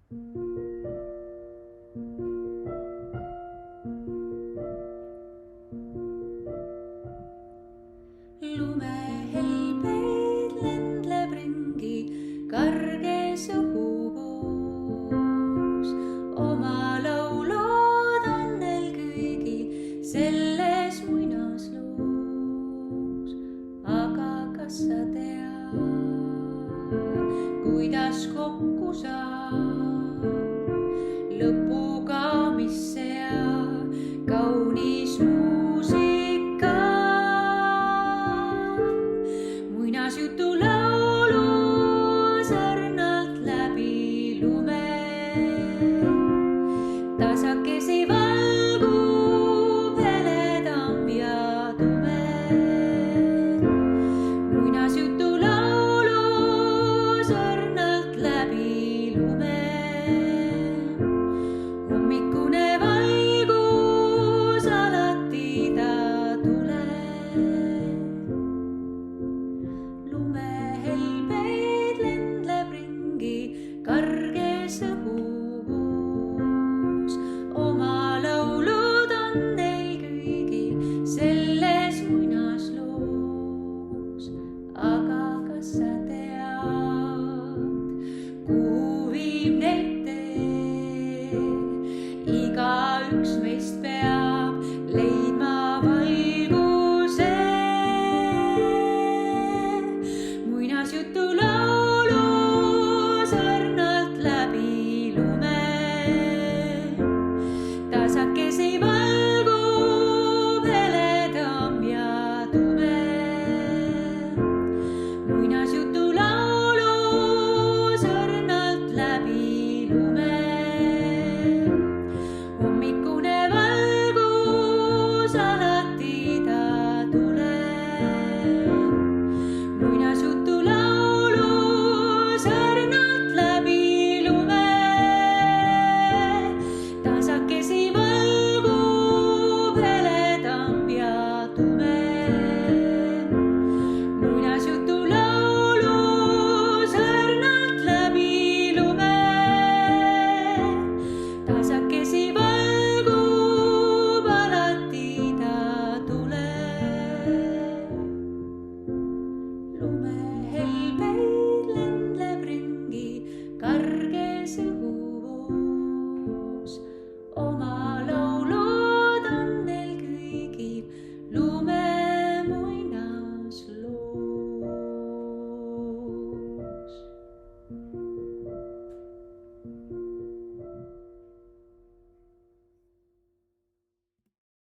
Lumehelbeid lendleb ringi karges õhuvoos. Oma laulud on neil kõigil selles muinasloos. Aga kas sa tead, kuidas kokku saab lõpuga, mis sea kaunis muusika? Muinasjutu laulu sarnalt läbi lume, tasakesi valgub heledam ja tume. Muinasjutu laulu sarnalt läbi lume, hommikune valgus alati ta tuleb. Lumehelbeid lendleb ringi karges õhuvoos. Oma laulud on neil kõigil selles muinasloos. Aga kas sa tead, kuhu